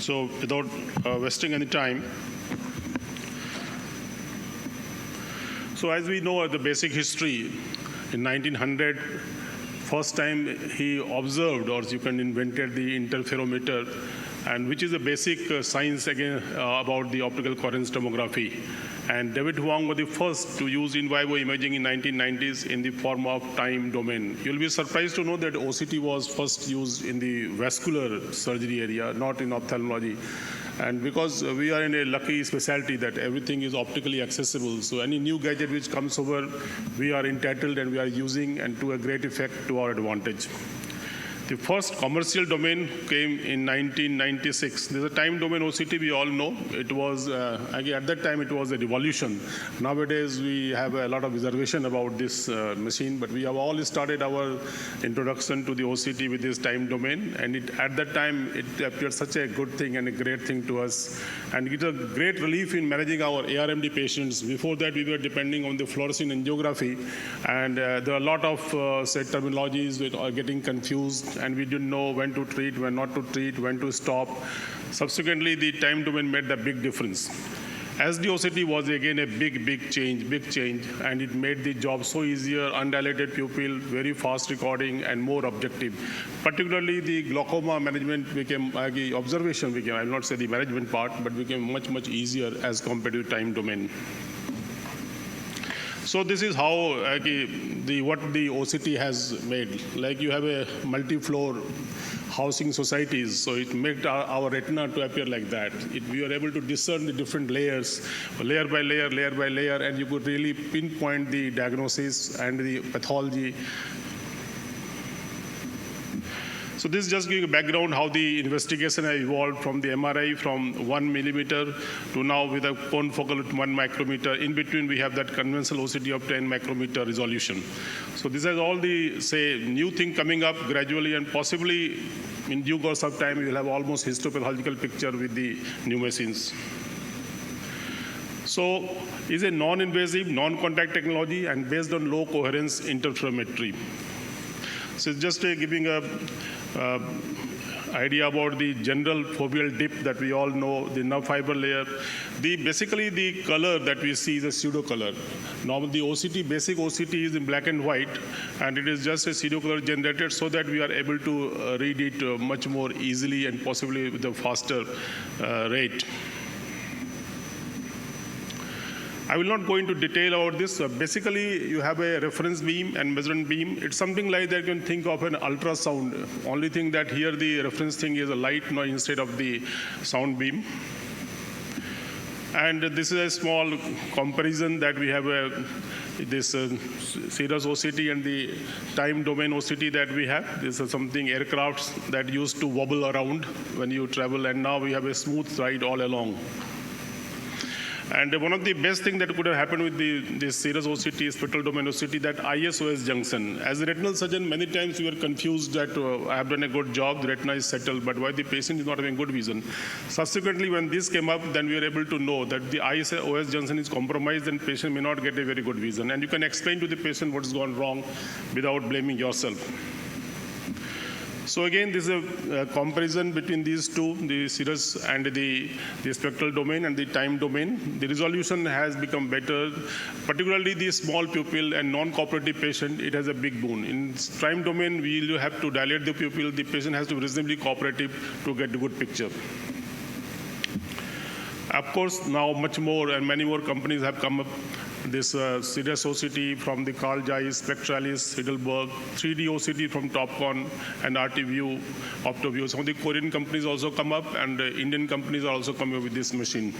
So without wasting any time, so as we know the basic history, in 1900, first time he observed, or you can invented the interferometer, and which is a basic science again about the optical coherence tomography. And David Huang was the first to use in vivo imaging in 1990s in the form of time domain. You'll be surprised to know that OCT was first used in the vascular surgery area, not in ophthalmology. And because we are in a lucky specialty that everything is optically accessible, so any new gadget which comes over, we are entitled and we are using, and to a great effect to our advantage. The first commercial domain came in 1996. There's a time domain OCT, we all know. It was, again, at that time, it was a revolution. Nowadays, we have a lot of reservation about this machine, but we have all started our introduction to the OCT with this time domain. And at that time, it appeared such a good thing and a great thing to us. And it's a great relief in managing our ARMD patients. Before that, we were depending on the fluorescein angiography. And there are a lot of, say, terminologies which are getting confused, and we didn't know when to treat, when not to treat, when to stop. Subsequently, the time domain made a big difference. SD OCT was again a big change, and it made the job so easier, undilated pupil, very fast recording, and more objective. Particularly the glaucoma management became, observation became, I will not say the management part, but became much easier as compared to time domain. So this is how what the OCT has made. Like you have a multi-floor housing societies, so it made our retina to appear like that. We are able to discern the different layers, layer by layer, and you could really pinpoint the diagnosis and the pathology. So this is just giving a background how the investigation has evolved from the MRI from 1 millimeter to now with a confocal at 1 micrometer. In between, we have that conventional OCT of 10 micrometer resolution. So this is all the, say, new thing coming up gradually, and possibly in due course of time, we will have almost histopathological picture with the new machines. So it's a non-invasive, non-contact technology and based on low coherence interferometry. So it's just giving a idea about the general foveal dip that we all know, the nerve fiber layer. Basically, the color that we see is a pseudo color. Normally, the OCT, basic OCT is in black and white, and it is just a pseudo color generated so that we are able to read it much more easily and possibly with a faster rate. I will not go into detail about this. Basically, you have a reference beam and measurement beam. It's something like that you can think of an ultrasound. Only thing that here the reference thing is a light noise instead of the sound beam. And this is a small comparison that we have this Cirrus OCT and the time domain OCT that we have. This is something aircrafts that used to wobble around when you travel, and now we have a smooth ride all along. And one of the best things that could have happened with this Cirrus OCT, spectral domain OCT, that ISOS junction. As a retinal surgeon, many times we were confused that I have done a good job, the retina is settled, but why the patient is not having good vision. Subsequently, when this came up, then we were able to know that the ISOS junction is compromised and patient may not get a very good vision. And you can explain to the patient what has gone wrong without blaming yourself. So again, this is a comparison between these two, the Cirrus and the spectral domain and the time domain. The resolution has become better, particularly the small pupil and non-cooperative patient, it has a big boon. In time domain, we will have to dilate the pupil. The patient has to be reasonably cooperative to get a good picture. Of course, now much more and many more companies have come up. This Cirrus OCT from the Carl Zeiss, Spectralis, Heidelberg, 3D OCT from Topcon and RTView, OptoView. Some of the Korean companies also come up, and Indian companies are also coming up with this machine.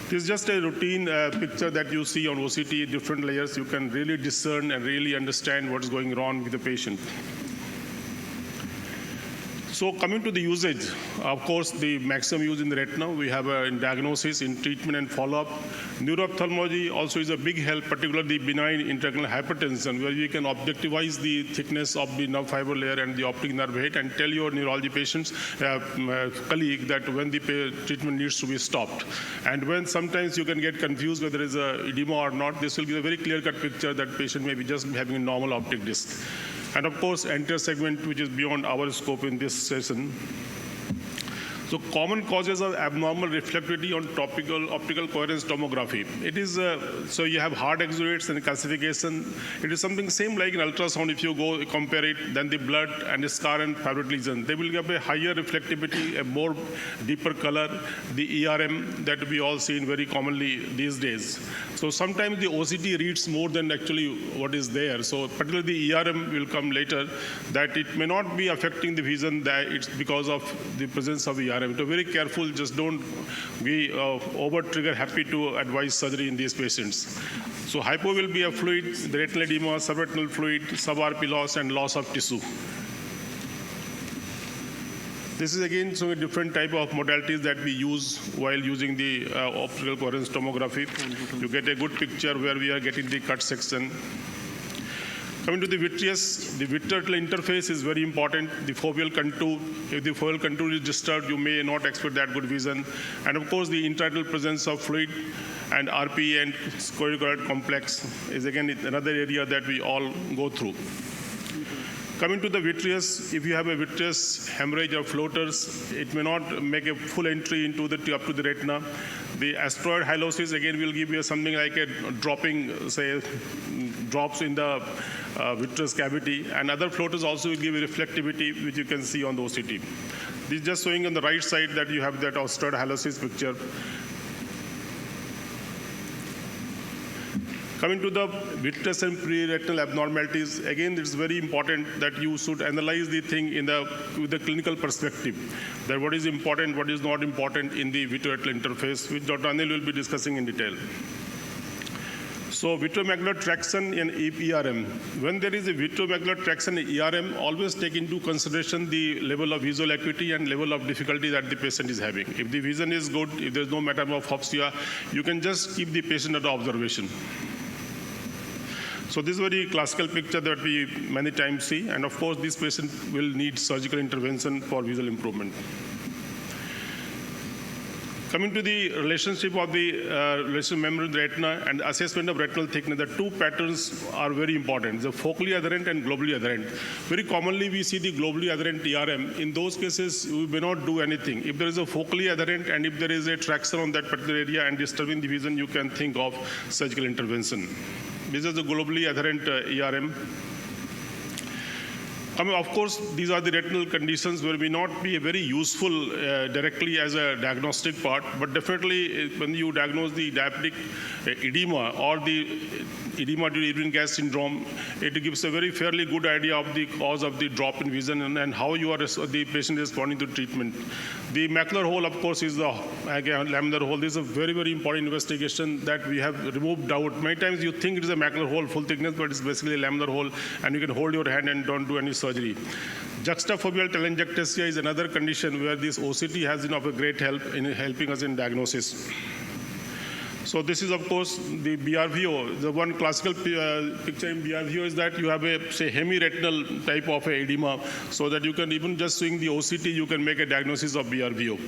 This is just a routine picture that you see on OCT, different layers. You can really discern and really understand what's going on with the patient. So coming to the usage, of course, the maximum use in the retina, we have in diagnosis, in treatment and follow-up. Neuroophthalmology also is a big help, particularly benign intraocular hypertension, where we can objectivize the thickness of the nerve fiber layer and the optic nerve head and tell your neurology patients, colleague, that when the treatment needs to be stopped. And when sometimes you can get confused whether there is a edema or not, this will give a very clear-cut picture that patient may be just having a normal optic disc. And of course, anterior segment, which is beyond our scope in this session. So common causes of abnormal reflectivity on optical coherence tomography. It is, so you have hard exudates and calcification. It is something same like in ultrasound. If you go compare it, then the blood and the scar and fibroid lesion, they will give a higher reflectivity, a more deeper color, the ERM that we all see very commonly these days. So sometimes the OCT reads more than actually what is there. So particularly the ERM will come later, that it may not be affecting the vision, that it's because of the presence of ERM. So very careful, just don't be over-trigger happy to advise surgery in these patients. So hypo will be a fluid, the retinal edema, subretinal fluid, sub-RP loss, and loss of tissue. This is again showing a different type of modalities that we use while using the optical coherence tomography. You get a good picture where we are getting the cut section. Coming to the vitreous, the vitreoretinal interface is very important. The foveal contour, if the foveal contour is disturbed, you may not expect that good vision. And of course, the intraretinal presence of fluid and RP and choroidal complex is again another area that we all go through. Coming to the vitreous, if you have a vitreous hemorrhage or floaters, it may not make a full entry into the up to the retina. The asteroid hyalosis again will give you something like a dropping, say, drops in the vitreous cavity, and other floaters also will give you reflectivity, which you can see on the OCT. This is just showing on the right side that you have that asteroid hyalosis picture. Coming to the vitreous and pre-retinal abnormalities, again, it's very important that you should analyze the thing with the clinical perspective, that what is important, what is not important in the vitreoretinal interface, which Dr. Anil will be discussing in detail. So vitreomacular traction in ERM. When there is a vitreomacular traction in ERM, always take into consideration the level of visual acuity and level of difficulty that the patient is having. If the vision is good, if there is no metamorphopsia, you can just keep the patient under observation. So this is a very classical picture that we many times see, and of course this patient will need surgical intervention for visual improvement. Coming to the relationship of the relational membrane of the retina and assessment of retinal thickness, the two patterns are very important, the focally adherent and globally adherent. Very commonly we see the globally adherent ERM. In those cases, we may not do anything. If there is a focally adherent and if there is a traction on that particular area and disturbing the vision, you can think of surgical intervention. This is the globally adherent ERM. Of course, these are the retinal conditions where may not be very useful directly as a diagnostic part, but definitely when you diagnose the diabetic edema or the edema due to urinary gas syndrome, it gives a very fairly good idea of the cause of the drop in vision and how the patient is responding to treatment. The macular hole, of course, is the laminar hole. This is a very, very important investigation that we have removed doubt. Many times you think it is a macular hole, full thickness, but it's basically a laminar hole, and you can hold your hand and don't do any surgery. Juxtafoveal telangiectasia is another condition where this OCT has been of a great help in helping us in diagnosis. So this is, of course, the BRVO. The one classical picture in BRVO is that you have a, say, hemiretinal type of edema, so that you can, even just seeing the OCT, you can make a diagnosis of BRVO.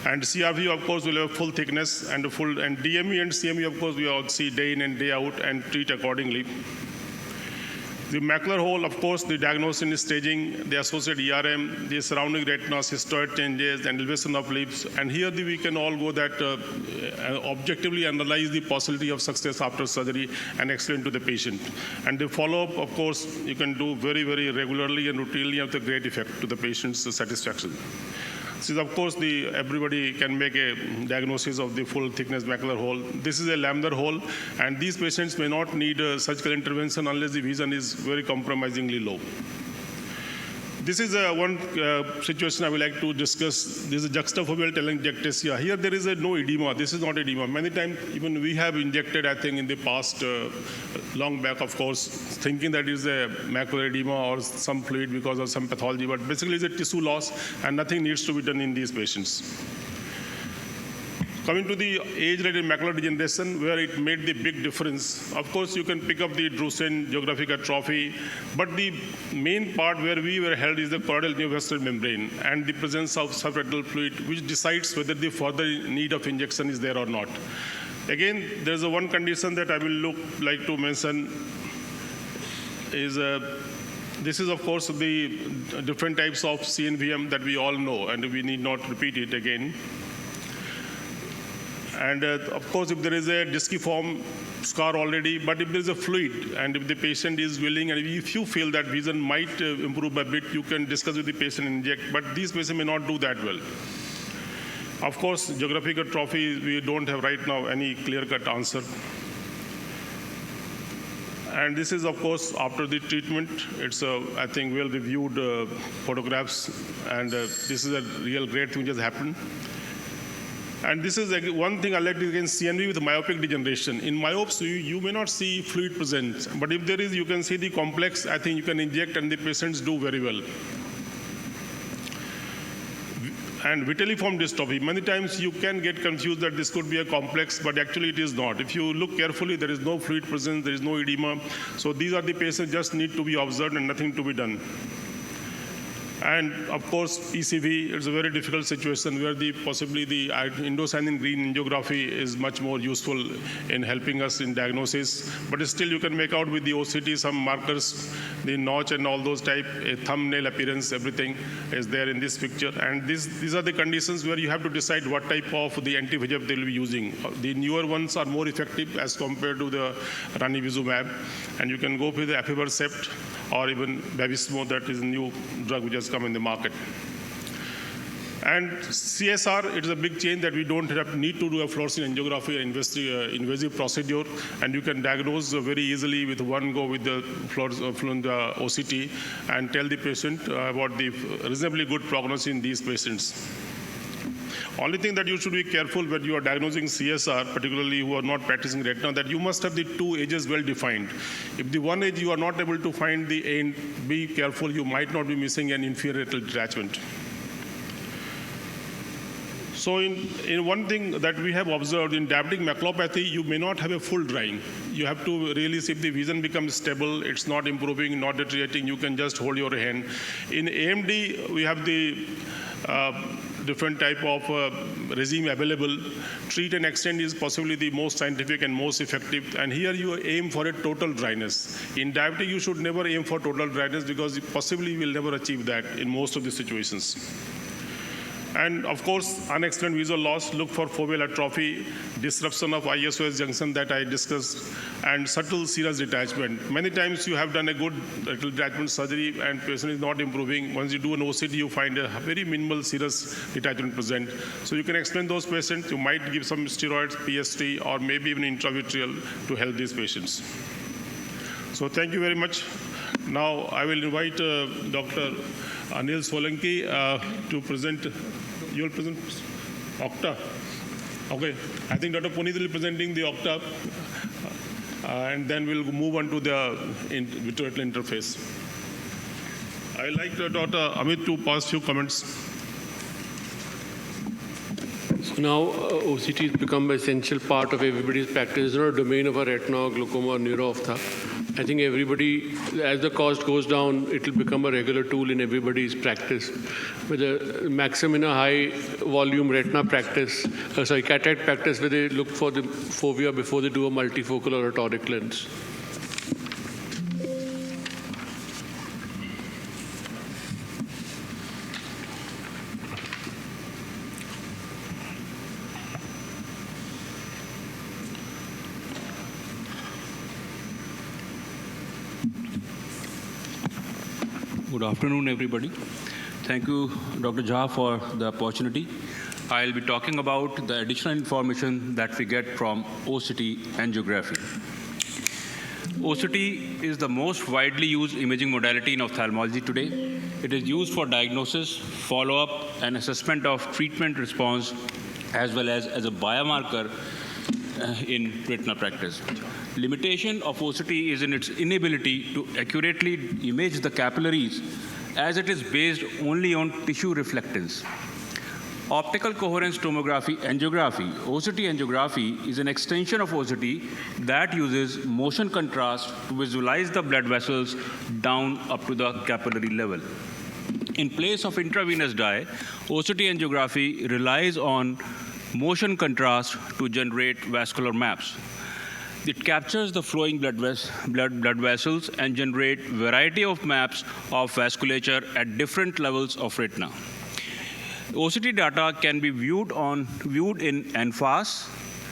And CRVO, of course, will have full thickness and DME and CME, of course, we all see day in and day out and treat accordingly. The macular hole, of course, the diagnosis and staging, the associated ERM, the surrounding retina, cystoid changes, and elevation of lips. And here we can all go that objectively analyze the possibility of success after surgery and explain to the patient. And the follow-up, of course, you can do very, very regularly and routinely with a great effect to the patient's satisfaction. This is, of course, everybody can make a diagnosis of the full thickness macular hole. This is a laminar hole, and these patients may not need surgical intervention unless the vision is very compromisingly low. This is one situation I would like to discuss. This is juxtafoveal telangiectasia. Here there is no edema. This is not edema. Many times even we have injected, I think, in the past, long back, of course, thinking that it is a macular edema or some fluid because of some pathology, but basically it's a tissue loss and nothing needs to be done in these patients. Coming to the age-related macular degeneration, where it made the big difference. Of course, you can pick up the drusen geographic atrophy, but the main part where we were held is the choroidal neovascular membrane and the presence of subretinal fluid, which decides whether the further need of injection is there or not. Again, there's one condition that I will like to mention is This is, of course, the different types of CNVM that we all know, and we need not repeat it again. And of course, if there is a disciform scar already, but if there is a fluid, and if the patient is willing, and if you feel that vision might improve a bit, you can discuss with the patient and inject, but these patients may not do that well. Of course, geographic atrophy, we don't have right now any clear-cut answer. And this is, of course, after the treatment. It's, I think, well-reviewed photographs, and this is a real great thing which has happened. And this is one thing I like to again CNV with myopic degeneration. In myopes, you may not see fluid present, but if there is, you can see the complex. I think you can inject, and the patients do very well. And vitelliform dystrophy, many times you can get confused that this could be a complex, but actually it is not. If you look carefully, there is no fluid presence, there is no edema. So these are the patients just need to be observed and nothing to be done. And of course, PCV is a very difficult situation where possibly the indocyanine green angiography is much more useful in helping us in diagnosis. But still, you can make out with the OCT some markers, the notch and all those type, a thumbnail appearance, everything is there in this picture. And these are the conditions where you have to decide what type of the anti-VEGF they will be using. The newer ones are more effective as compared to the ranibizumab. And you can go with the aflibercept or even Vabysmo, that is a new drug which has come in the market. And CSR, it is a big change that we don't need to do a fluorescein angiography or invasive procedure, and you can diagnose very easily with one go with the OCT and tell the patient about the reasonably good prognosis in these patients. Only thing that you should be careful when you are diagnosing CSR, particularly who are not practicing retina, that you must have the two ages well defined. If the one age you are not able to find the end, be careful, you might not be missing an inferior retinal detachment. So in one thing that we have observed in diabetic maculopathy, you may not have a full drying. You have to really see if the vision becomes stable, it's not improving, not deteriorating, you can just hold your hand. In AMD, we have the different type of regime available. Treat and extend is possibly the most scientific and most effective. And here you aim for a total dryness. In diabetic, you should never aim for total dryness because possibly you will never achieve that in most of the situations. And of course, unexplained visual loss, look for foveal atrophy, disruption of ISOS junction that I discussed, and subtle serous detachment. Many times you have done a good retinal detachment surgery and patient is not improving. Once you do an OCT, you find a very minimal serous detachment present. So you can explain those patients. You might give some steroids, PST, or maybe even intravitreal to help these patients. So thank you very much. Now I will invite Dr. Anil Solanki to present. You will present Octa. Okay. I think Dr. Puneet will be presenting the Octa, and then we'll move on to the vitreoretinal interface. I would like Dr. Amit to pass few comments. So now OCT has become an essential part of everybody's practice. It's not a domain of a retina, glaucoma, or neuro-ophtha. I think everybody, as the cost goes down, it will become a regular tool in everybody's practice. Whether maximum in a high volume retina practice, cataract practice, where they look for the fovea before they do a multifocal or a toric lens. Good afternoon, everybody. Thank you, Dr. Jha, for the opportunity. I'll be talking about the additional information that we get from OCT angiography. OCT is the most widely used imaging modality in ophthalmology today. It is used for diagnosis, follow-up, and assessment of treatment response, as well as a biomarker in retina practice. Limitation of OCT is in its inability to accurately image the capillaries, as it is based only on tissue reflectance. Optical coherence tomography angiography, OCT angiography, is an extension of OCT that uses motion contrast to visualize the blood vessels down up to the capillary level. In place of intravenous dye, OCT angiography relies on motion contrast to generate vascular maps. It captures the flowing blood vessels and generate variety of maps of vasculature at different levels of retina. OCT data can be viewed in NFAS,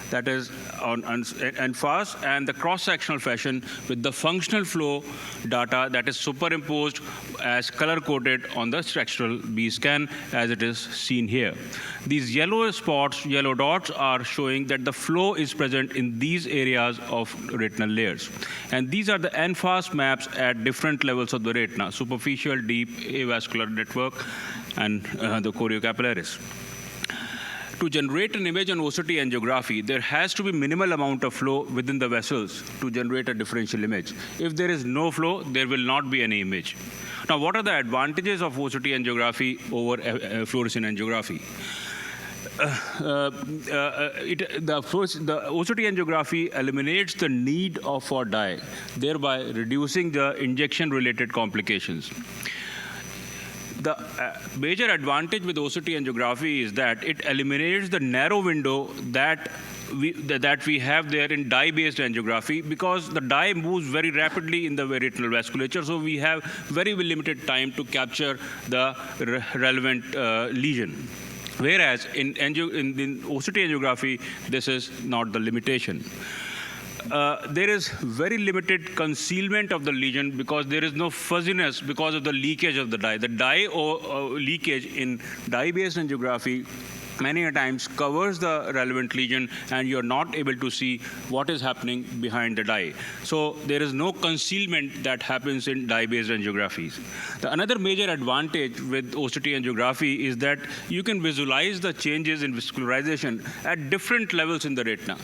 that is on NFAS, and the cross-sectional fashion with the functional flow data that is superimposed as color-coded on the structural B scan as it is seen here. These yellow dots are showing that the flow is present in these areas of retinal layers. And these are the NFAS maps at different levels of the retina: superficial, deep, avascular network, and the choriocapillaris. To generate an image on OCT angiography, there has to be minimal amount of flow within the vessels to generate a differential image. If there is no flow, there will not be any image. Now, what are the advantages of OCT angiography over fluorescein angiography? The OCT angiography eliminates the need for dye, thereby reducing the injection-related complications. The major advantage with OCT angiography is that it eliminates the narrow window that we have there in dye-based angiography, because the dye moves very rapidly in the retinal vasculature, so we have very limited time to capture the relevant lesion. Whereas in OCT angiography, this is not the limitation. There is very limited concealment of the lesion because there is no fuzziness because of the leakage of the dye. The dye leakage in dye-based angiography many a times covers the relevant lesion, and you're not able to see what is happening behind the dye. So there is no concealment that happens in dye-based angiographies. Another major advantage with OCT angiography is that you can visualize the changes in vascularization at different levels in the retina.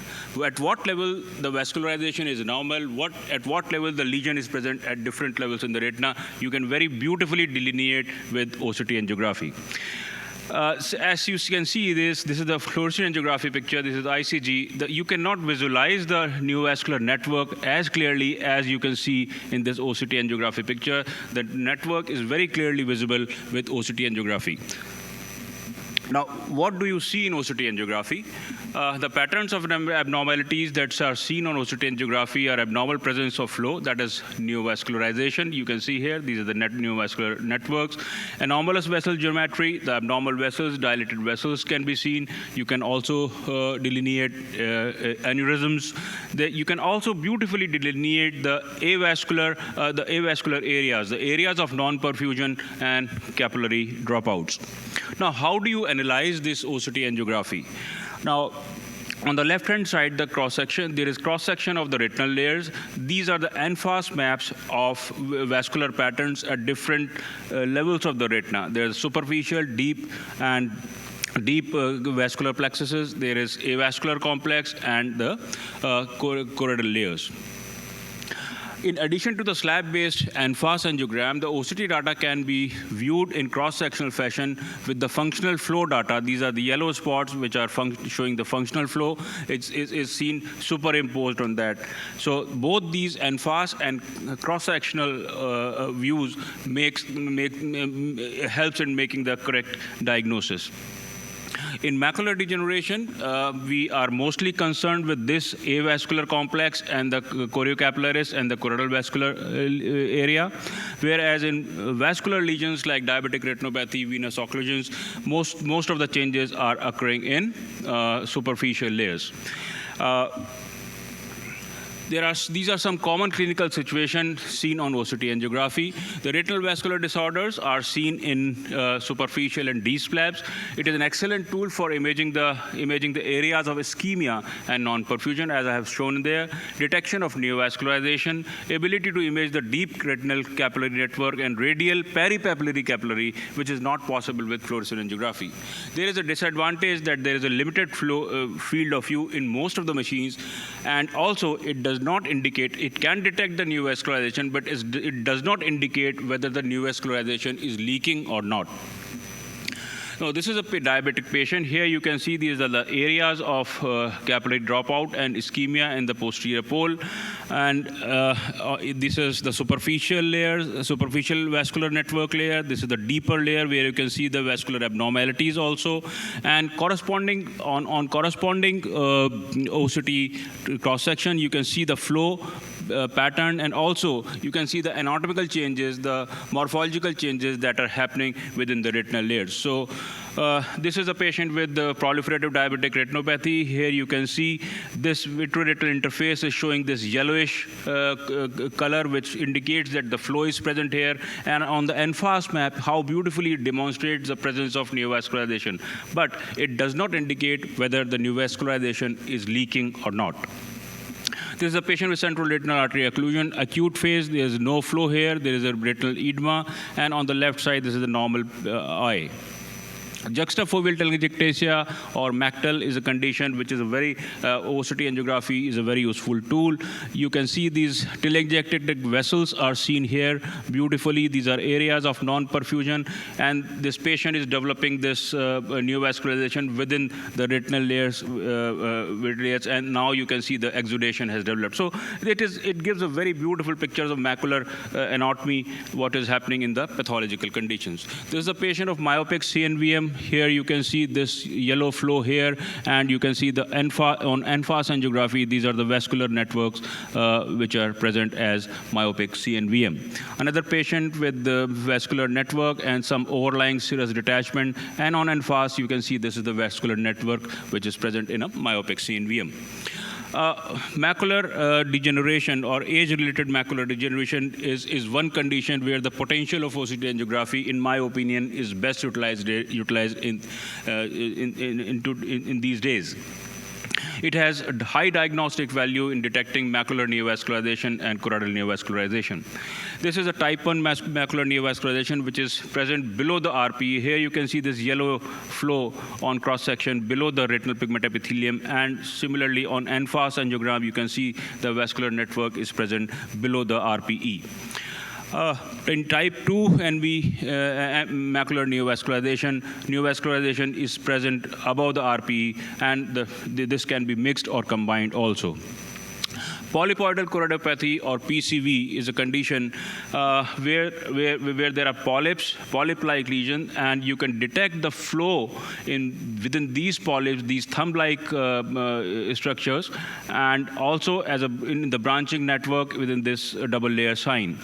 At what level the vascularization is normal, at what level the lesion is present at different levels in the retina, you can very beautifully delineate with OCT angiography. As you can see, this is the fluorescein angiography picture. This is ICG. You cannot visualize the neovascular network as clearly as you can see in this OCT angiography picture. The network is very clearly visible with OCT angiography. Now, what do you see in OCT angiography? The patterns of abnormalities that are seen on OCT angiography are abnormal presence of flow, that is neovascularization. You can see here, these are the neovascular networks. Anomalous vessel geometry, the abnormal vessels, dilated vessels can be seen. You can also delineate aneurysms. You can also beautifully delineate the avascular areas, the areas of non-perfusion and capillary dropouts. Now, how do you analyze this OCT angiography? Now, on the left-hand side, the cross-section, there is cross-section of the retinal layers. These are the NFAS maps of vascular patterns at different levels of the retina. There's superficial, deep, and deep vascular plexuses. There is avascular complex and the choroidal layers. In addition to the slab-based NFAS angiogram, the OCT data can be viewed in cross-sectional fashion with the functional flow data. These are the yellow spots which are showing the functional flow. It's seen superimposed on that. So both these NFAS and cross-sectional views helps in making the correct diagnosis. In macular degeneration, we are mostly concerned with this avascular complex and the choriocapillaris and the choroidal vascular area, whereas in vascular lesions like diabetic retinopathy, venous occlusions, most of the changes are occurring in superficial layers. These are some common clinical situations seen on OCT angiography. The retinal vascular disorders are seen in superficial and deep slabs. It is an excellent tool for imaging the areas of ischemia and non-perfusion, as I have shown there. Detection of neovascularization, ability to image the deep retinal capillary network and radial peripapillary capillary, which is not possible with fluorescein angiography. There is a disadvantage that there is a limited field of view in most of the machines, and also it does not indicate, it can detect the neovascularization, but it does not indicate whether the neovascularization is leaking or not. Now, this is a diabetic patient. Here you can see these are the areas of capillary dropout and ischemia in the posterior pole. And this is the superficial layer, superficial vascular network layer. This is the deeper layer where you can see the vascular abnormalities also. And corresponding on corresponding OCT cross-section, you can see the flow pattern, and also you can see the anatomical changes, the morphological changes that are happening within the retinal layers. So this is a patient with the proliferative diabetic retinopathy. Here you can see this vitreoretinal interface is showing this yellowish color, which indicates that the flow is present here. And on the NFAS map, how beautifully it demonstrates the presence of neovascularization. But it does not indicate whether the neovascularization is leaking or not. This is a patient with central retinal artery occlusion, acute phase. There is no flow here. There is a retinal edema. And on the left side, this is a normal eye. Juxtafoveal telangiectasia or MACTEL is a condition which is a very, OCT angiography is a very useful tool. You can see these telangiectatic vessels are seen here beautifully. These are areas of non-perfusion, and this patient is developing this neovascularization within the retinal layers, and now you can see the exudation has developed. So it gives a very beautiful picture of macular anatomy, what is happening in the pathological conditions. This is a patient of myopic CNVM. Here you can see this yellow flow here, and you can see the on NFAS angiography, these are the vascular networks which are present as myopic CNVM. Another patient with the vascular network and some overlying serous detachment, and on NFAS you can see this is the vascular network which is present in a myopic CNVM. Macular degeneration or age-related macular degeneration is one condition where the potential of OCT angiography, in my opinion, is best utilized in these days. It has a high diagnostic value in detecting macular neovascularization and choroidal neovascularization. This is a type 1 macular neovascularization which is present below the RPE. Here you can see this yellow flow on cross-section below the retinal pigment epithelium, and similarly on NFAS angiogram you can see the vascular network is present below the RPE. In type 2 NV macular neovascularization is present above the RPE, and this can be mixed or combined also. Polypoidal choroidopathy or PCV is a condition where there are polyp-like lesions, and you can detect the flow within these polyps, these thumb-like structures, and also in the branching network within this double layer sign.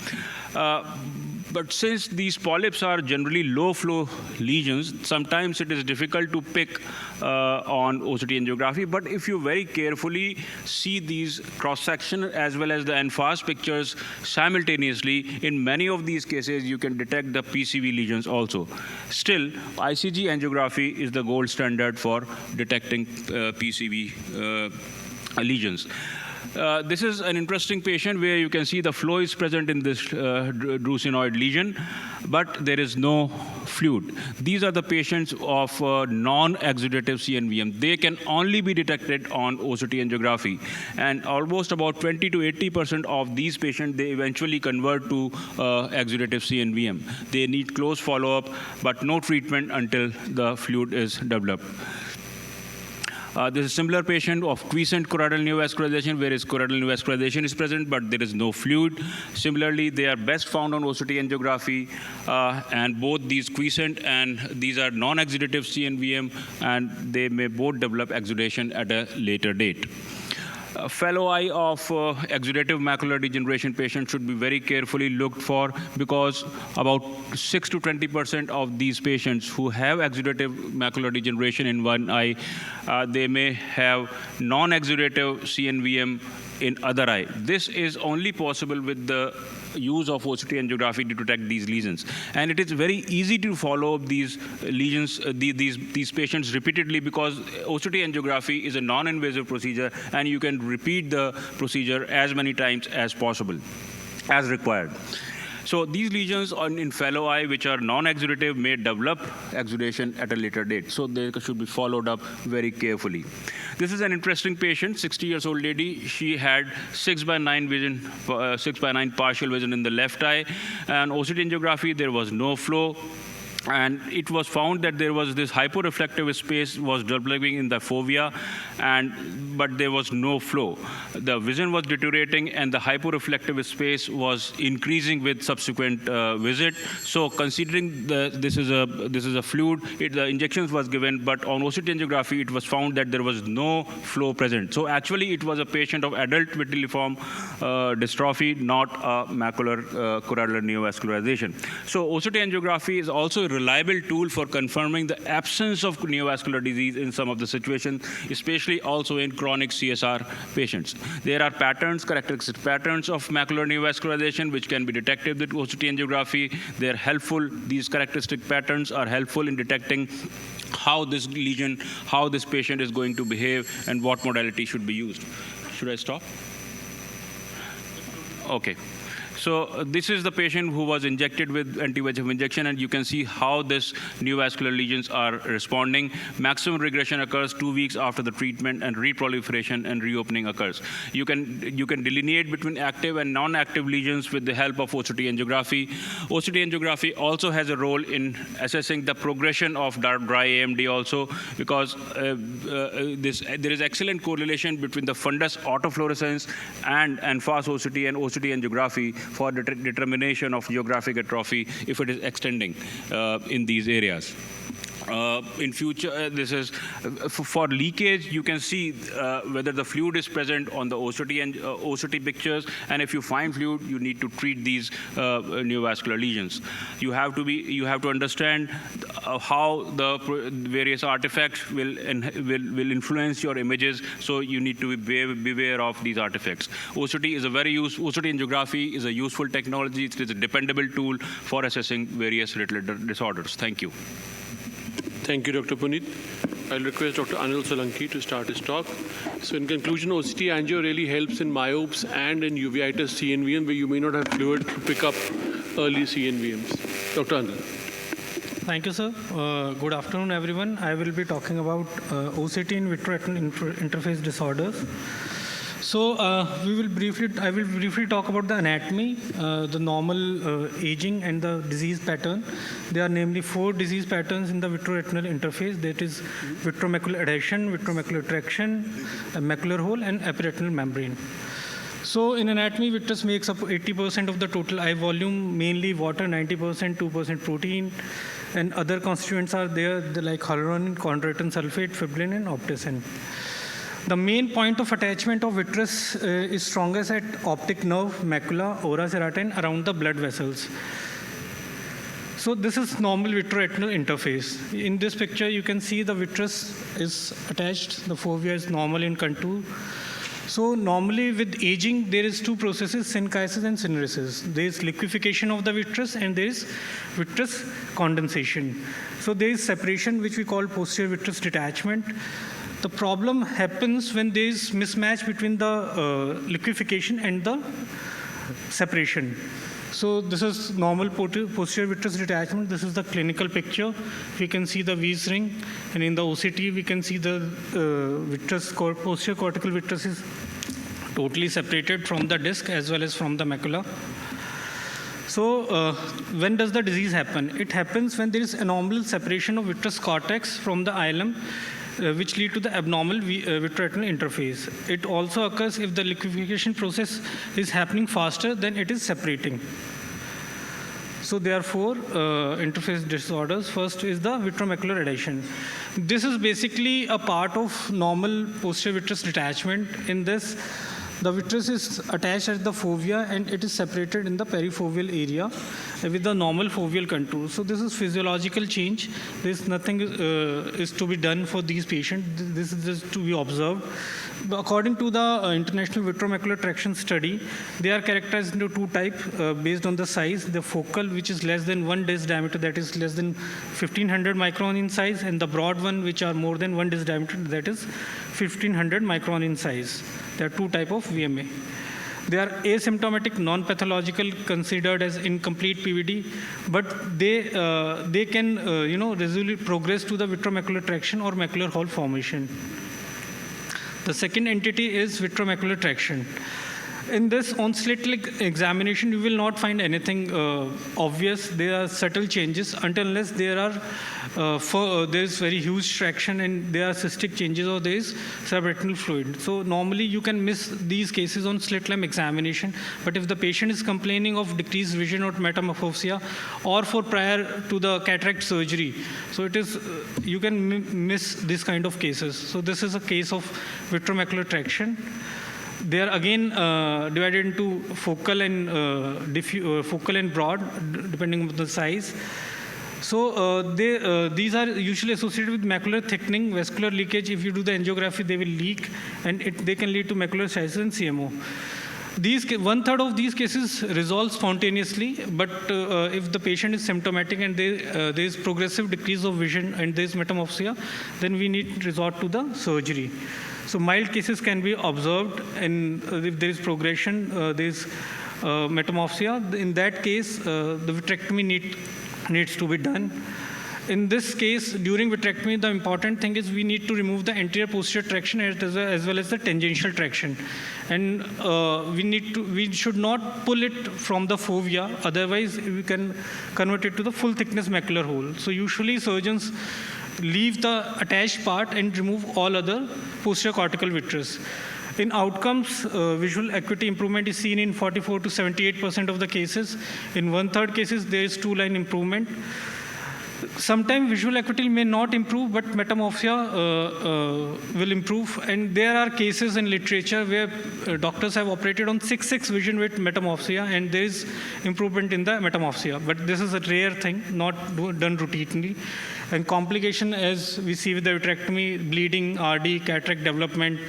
But since these polyps are generally low-flow lesions, sometimes it is difficult to pick on OCT angiography. But if you very carefully see these cross-section as well as the NFAS pictures simultaneously, in many of these cases, you can detect the PCV lesions also. Still, ICG angiography is the gold standard for detecting PCV lesions. This is an interesting patient where you can see the flow is present in this drusenoid lesion, but there is no fluid. These are the patients of non-exudative CNVM. They can only be detected on OCT angiography, and almost about 20 to 80% of these patients, they eventually convert to exudative CNVM. They need close follow-up, but no treatment until the fluid is developed. This is a similar patient of quiescent choroidal neovascularization, whereas choroidal neovascularization is present, but there is no fluid. Similarly, they are best found on OCT angiography, and both these quiescent and these are non-exudative CNVM, and they may both develop exudation at a later date. Fellow eye of exudative macular degeneration patients should be very carefully looked for, because about 6 to 20% of these patients who have exudative macular degeneration in one eye, they may have non-exudative CNVM in other eye. This is only possible with the use of OCT angiography to detect these lesions. And it is very easy to follow up these lesions, these patients repeatedly, because OCT angiography is a non-invasive procedure, and you can repeat the procedure as many times as possible, as required. So these lesions in fellow eye, which are non-exudative, may develop exudation at a later date. So they should be followed up very carefully. This is an interesting patient, 60-year-old lady. She had 6/9 vision, 6/9 partial vision in the left eye. And OCT angiography, there was no flow. and it was found that there was this hyporeflective space was developing in the fovea, but there was no flow. The vision was deteriorating, and the hyporeflective space was increasing with subsequent visit. So, considering this is a fluid, the injections was given, but on OCT angiography, it was found that there was no flow present. So, actually, it was a patient of adult vitelliform dystrophy, not a macular choroidal neovascularization. So, OCT angiography is also a reliable tool for confirming the absence of neovascular disease in some of the situations, especially also in chronic CSR patients. There are patterns, characteristic patterns of macular neovascularization which can be detected with OCT angiography. They are helpful. These characteristic patterns are helpful in detecting how this lesion, how this patient is going to behave, and what modality should be used. Should I stop? Okay. So this is the patient who was injected with anti-VEGF injection, and you can see how this neovascular lesions are responding. Maximum regression occurs 2 weeks after the treatment, and reproliferation and reopening occurs. You can delineate between active and non-active lesions with the help of OCT angiography. OCT angiography also has a role in assessing the progression of dry AMD also, because there is excellent correlation between the fundus autofluorescence and fast OCT and OCT angiography for determination of geographic atrophy if it is extending in these areas. In future, this is for leakage. You can see whether the fluid is present on the OCT and OCT pictures, and if you find fluid, you need to treat these neovascular lesions. You have to understand how the various artifacts will influence your images. So you need to beware of these artifacts. OCT angiography is a useful technology. It is a dependable tool for assessing various retinal disorders. Thank you. Thank you, Dr. Puneet. I'll request Dr. Anil Solanki to start his talk. So in conclusion, OCT angio really helps in myopes and in uveitis CNVM, where you may not have fluid to pick up early CNVMs. Dr. Anil. Thank you, sir. Good afternoon, everyone. I will be talking about OCT in vitreoretinal interface disorders. So I will briefly talk about the anatomy, the normal aging, and the disease pattern. There are namely 4 disease patterns in the vitreoretinal interface. That is vitreomacular adhesion, vitreomacular traction, macular hole, and epiretinal membrane. So in anatomy, vitreous makes up 80% of the total eye volume, mainly water, 90%, 2% protein, and other constituents are there like hyaluronin, chondroitin sulfate, fibrillin, and opticin. The main point of attachment of vitreous is strongest at optic nerve, macula, ora serrata, and around the blood vessels. So this is normal vitreoretinal interface. In this picture, you can see the vitreous is attached. The fovea is normal in contour. So normally with aging, there is 2 processes, synchiasis and syneresis. There is liquefaction of the vitreous, and there is vitreous condensation. So there is separation, which we call posterior vitreous detachment. The problem happens when there is mismatch between the liquefaction and the separation. So this is normal posterior vitreous detachment. This is the clinical picture. We can see the V's ring, and in the OCT, we can see the posterior cortical vitreous is totally separated from the disc as well as from the macula. So when does the disease happen? It happens when there is anomalous separation of vitreous cortex from the hilum, which lead to the abnormal vitreoretinal interface. It also occurs if the liquefaction process is happening faster than it is separating. So there are 4 interface disorders. First is the vitreomacular adhesion. This is basically a part of normal posterior vitreous detachment. In this, the vitreous is attached at the fovea, and it is separated in the perifoveal area with the normal foveal contour. So this is physiological change. There's nothing is to be done for these patients. This is just to be observed. According to the International Vitreomacular Traction Study, they are characterized into 2 types based on the size. The focal, which is less than 1 disc diameter, that is less than 1500 micron in size, and the broad one, which are more than 1 disc diameter, that is 1500 micron in size. There are 2 types of VMA. They are asymptomatic, non-pathological, considered as incomplete PVD, but they can resolutely progress to the vitreomacular traction or macular hole formation. The second entity is vitreomacular traction. In this on-slit examination, you will not find anything obvious. There are subtle changes unless there is very huge traction and there are cystic changes or there is subretinal fluid. So normally you can miss these cases on slit lamp examination. But if the patient is complaining of decreased vision or metamorphosia or for prior to the cataract surgery, so it is you can miss this kind of cases. So this is a case of vitreomacular traction. They are again divided into focal and broad, depending on the size. So these are usually associated with macular thickening, vascular leakage. If you do the angiography, they will leak, and they can lead to macular stasis and CMO. 1/3 of these cases resolve spontaneously, but if the patient is symptomatic and there is progressive decrease of vision and there is metamorphosia, then we need to resort to the surgery. So mild cases can be observed, and if there is progression, there is metamorphosia. In that case, the vitrectomy needs to be done. In this case, during vitrectomy, the important thing is we need to remove the anterior posterior traction as well as the tangential traction. And we should not pull it from the fovea, otherwise we can convert it to the full thickness macular hole. So usually surgeons leave the attached part and remove all other posterior cortical vitreous. In outcomes, visual acuity improvement is seen in 44 to 78% of the cases. In 1/3 cases, there is two-line improvement. Sometimes visual acuity may not improve, but metamorphosia will improve. And there are cases in literature where doctors have operated on 6/6 vision with metamorphosia, and there is improvement in the metamorphosia. But this is a rare thing, not done routinely. And complication, as we see with the vitrectomy, bleeding, RD, cataract development,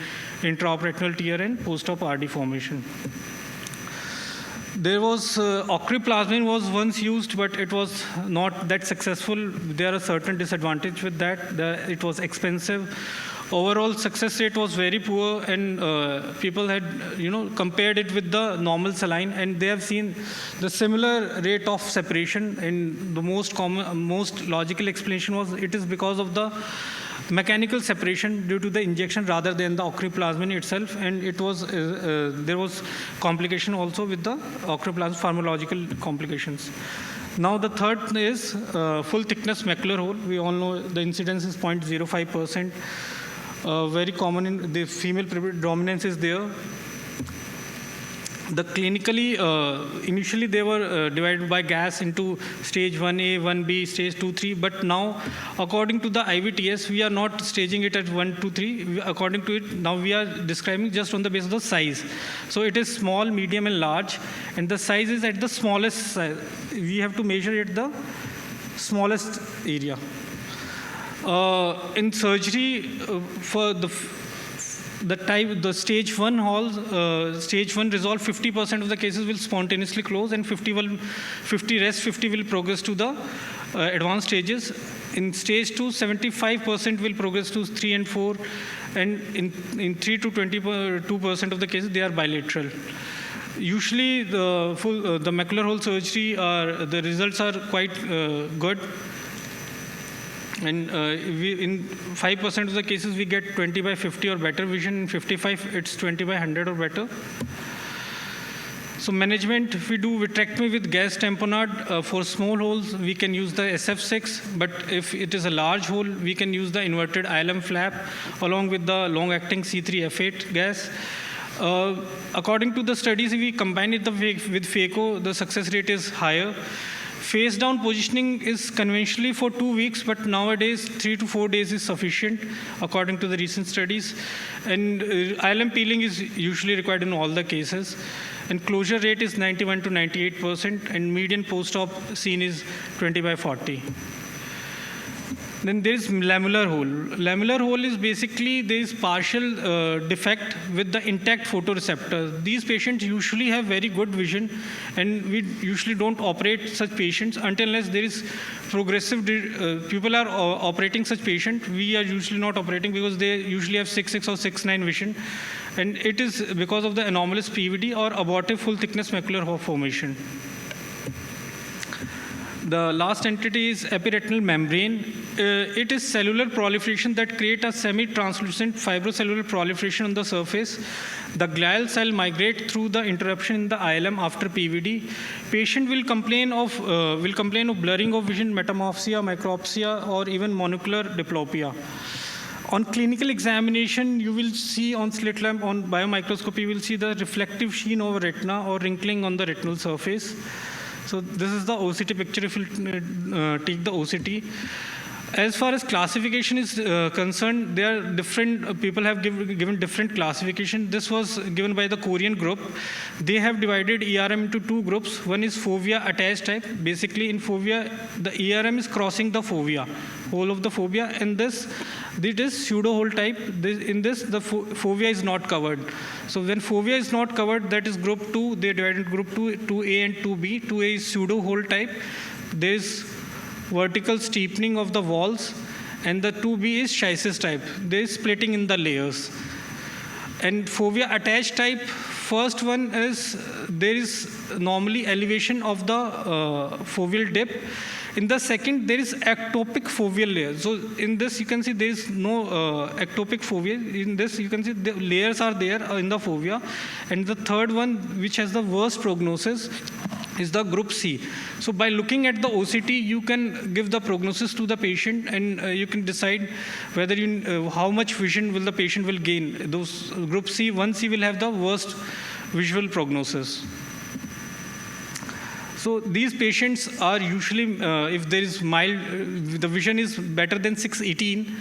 intraoperational tear, and post-op RD formation. There was ochriplasmin was once used, but it was not that successful. There are certain disadvantages with that. It was expensive. Overall success rate was very poor, and people had compared it with the normal saline, and they have seen the similar rate of separation. And the most logical explanation was it is because of the mechanical separation due to the injection rather than the ochriplasmin itself, and there was complication also with the ochriplasmin, pharmacological complications. Now the third is full thickness macular hole. We all know the incidence is 0.05%. Very common in the female predominance is there. The clinically, initially they were divided by gas into stage 1A, 1B, stage 2, 3. But now, according to the IVTS, we are not staging it at 1, 2, 3. According to it, now we are describing just on the basis of the size. So it is small, medium, and large. And the size is at the smallest size. We have to measure it the smallest area. In surgery, for the stage 1 halls, stage 1 resolve, 50% of the cases will spontaneously close, and 50 will progress to the advanced stages. In stage 2, 75% will progress to 3 and 4, and in 3 to 22% of the cases, they are bilateral. Usually, the macular hole surgery, the results are quite good. And in 5% of the cases, we get 20/50 or better vision. In 55, it's 20/100 or better. So management, if we do vitrectomy with gas tamponade, for small holes, we can use the SF6. But if it is a large hole, we can use the inverted ILM flap along with the long-acting C3F8 gas. According to the studies, if we combine it with phaco, the success rate is higher. Face down positioning is conventionally for 2 weeks, but nowadays 3 to 4 days is sufficient, according to the recent studies. And ILM peeling is usually required in all the cases. And closure rate is 91 to 98%, and median post-op scene is 20/40. Then there is lamellar hole. Lamellar hole is basically there is partial defect with the intact photoreceptor. These patients usually have very good vision, and we usually don't operate such patients unless there is progressive. People are operating such patients. We are usually not operating because they usually have 6/6 or 6/9 vision, and it is because of the anomalous PVD or abortive full thickness macular formation. The last entity is epiretinal membrane. it is cellular proliferation that create a semi-translucent fibrocellular proliferation on the surface. The glial cell migrate through the interruption in the ILM after PVD. Patient will complain of blurring of vision, metamorphosia, micropsia, or even monocular diplopia. On clinical examination, you will see on slit lamp, on biomicroscopy, you will see the reflective sheen over retina or wrinkling on the retinal surface. So this is the OCT picture if you take the OCT. As far as classification is concerned, there are different, people have given different classification. This was given by the Korean group. They have divided ERM into two groups. One is fovea attached type. Basically in fovea, the ERM is crossing the fovea, whole of the fovea, and this is pseudo-hole type. In this, the fovea is not covered. So when fovea is not covered, that is group 2. They divided group 2, 2A and 2B. 2A is pseudo-hole type. There is vertical steepening of the walls, and the 2B is schisis type. There is splitting in the layers. And fovea attached type, first one is, there is normally elevation of the foveal dip. In the second, there is ectopic foveal layer. So in this, you can see there is no ectopic fovea. In this, you can see the layers are there in the fovea. And the third one, which has the worst prognosis, is the group C. So by looking at the OCT, you can give the prognosis to the patient, and you can decide whether how much vision will the patient will gain. Those group C, 1C will have the worst visual prognosis. So these patients are usually, if there is mild, the vision is better than 618,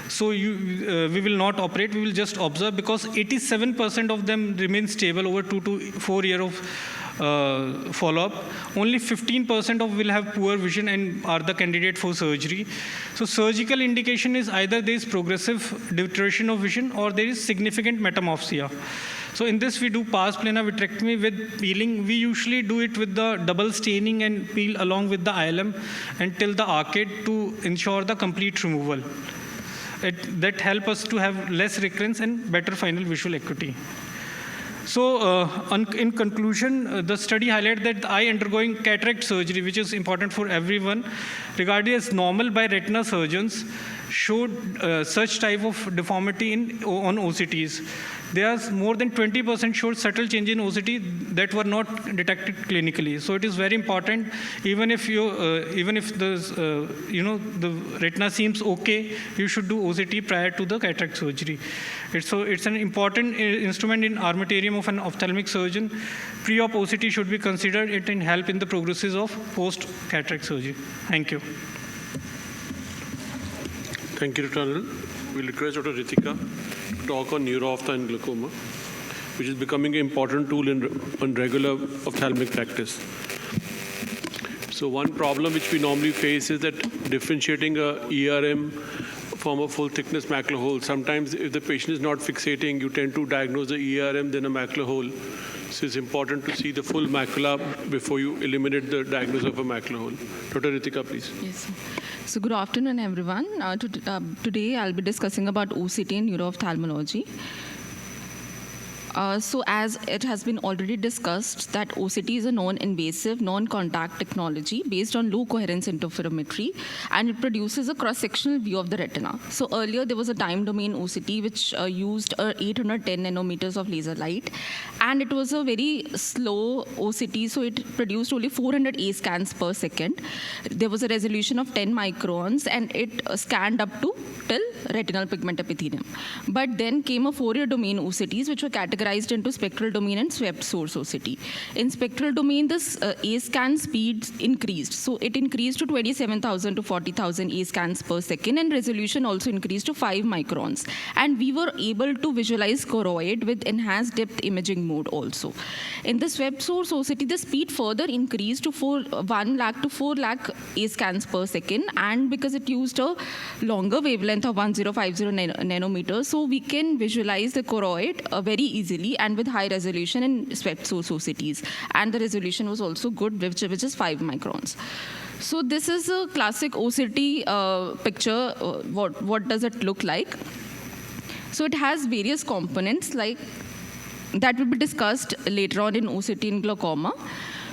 so we will not operate, we will just observe, because 87% of them remain stable over 2 to 4 years of follow-up. Only 15% of will have poor vision and are the candidate for surgery. So surgical indication is either there is progressive deterioration of vision or there is significant metamorphosia. So in this, we do pars plana vitrectomy with peeling. We usually do it with the double staining and peel along with the ILM until the arcade to ensure the complete removal. That helps us to have less recurrence and better final visual acuity. So in conclusion, the study highlighted that the eye undergoing cataract surgery, which is important for everyone, regarded as normal by retina surgeons, showed such type of deformity on OCTs. There are more than 20% showed subtle change in OCT that were not detected clinically. So it is very important, even if the retina seems okay, you should do OCT prior to the cataract surgery. It's an important instrument in armamentarium of an ophthalmic surgeon. Pre-op OCT should be considered. It can help in the prognosis of post-cataract surgery. Thank you. Thank you, Dr. Anil. We'll request Dr. Ritika to talk on neuroophtha and glaucoma, which is becoming an important tool in regular ophthalmic practice. So one problem which we normally face is that differentiating a ERM from a full thickness macular hole. Sometimes if the patient is not fixating, you tend to diagnose the ERM, then a macular hole. So it's important to see the full macula before you eliminate the diagnosis of a macular hole. Dr. Ritika, please. Yes. So good afternoon, everyone. Today I'll be discussing about OCT in neuro-ophthalmology. So as it has been already discussed, that OCT is a non-invasive, non-contact technology based on low coherence interferometry, and it produces a cross-sectional view of the retina. So earlier there was a time domain OCT which used 810 nanometers of laser light, and it was a very slow OCT, so it produced only 400 A scans per second. There was a resolution of 10 microns, and it scanned up to till retinal pigment epithelium. But then came a Fourier domain OCTs, which were categorized into spectral domain and swept source OCT. In spectral domain, this A scan speeds increased. So it increased to 27,000 to 40,000 A scans per second, and resolution also increased to 5 microns. And we were able to visualize choroid with enhanced depth imaging mode also. In the swept source OCT, the speed further increased to 1 lakh to 4 lakh A scans per second, and because it used a longer wavelength of 1050 nanometers, so we can visualize the choroid very easily and with high resolution in swept source OCTs. And the resolution was also good, which is 5 microns. So this is a classic OCT picture. What does it look like? So it has various components like that will be discussed later on in OCT in glaucoma.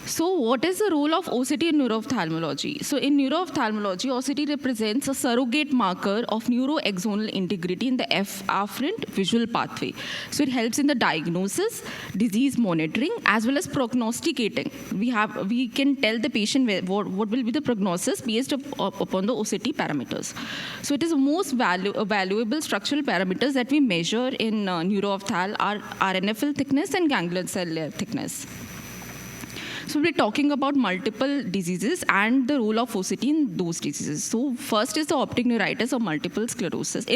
So what is the role of OCT in neuroophthalmology? So in neuroophthalmology, OCT represents a surrogate marker of neuroaxonal integrity in the afferent visual pathway. So it helps in the diagnosis, disease monitoring, as well as prognosticating. We can tell the patient what will be the prognosis based upon the OCT parameters. So it is the most valuable structural parameters that we measure in neuroophthalmology are RNFL thickness and ganglion cell layer thickness. So we're talking about multiple diseases and the role of OCT in those diseases. So first is the optic neuritis or multiple sclerosis.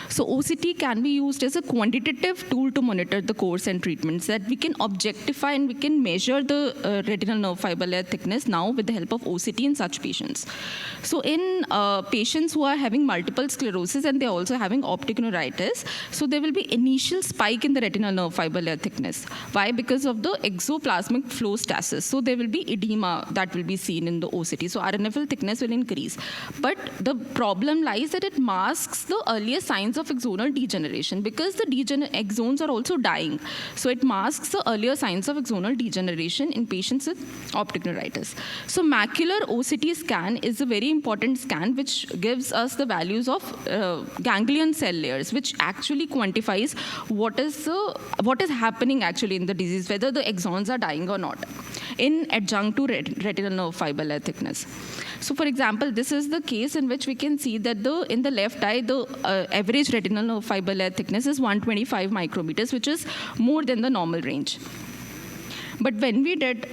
So OCT can be used as a quantitative tool to monitor the course and treatments, that we can objectify and we can measure the retinal nerve fiber layer thickness now with the help of OCT in such patients. So in patients who are having multiple sclerosis and they're also having optic neuritis, so there will be initial spike in the retinal nerve fiber layer thickness. Why? Because of the exoplasmic flow stasis. So there will be edema that will be seen in the OCT. So RNFL thickness will increase. But the problem lies that it masks the earlier signs of axonal degeneration, because the axons are also dying. So it masks the earlier signs of axonal degeneration in patients with optic neuritis. So macular OCT scan is a very important scan which gives us the values of ganglion cell layers, which actually quantifies what is happening actually in the disease, whether the axons are dying or not, in adjunct to retinal nerve fiber layer thickness. So for example, this is the case in which we can see that in the left eye, the average retinal nerve fiber layer thickness is 125 micrometers, which is more than the normal range. But when we did,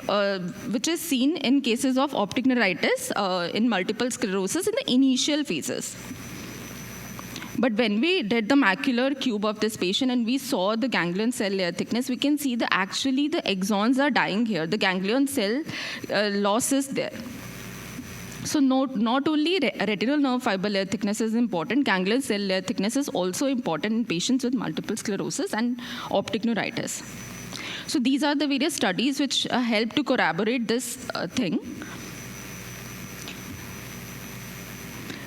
which is seen in cases of optic neuritis in multiple sclerosis in the initial phases. But when we did the macular cube of this patient and we saw the ganglion cell layer thickness, we can see that actually the axons are dying here. The ganglion cell loss is there. So not only retinal nerve fiber layer thickness is important, ganglion cell layer thickness is also important in patients with multiple sclerosis and optic neuritis. So these are the various studies which help to corroborate this thing.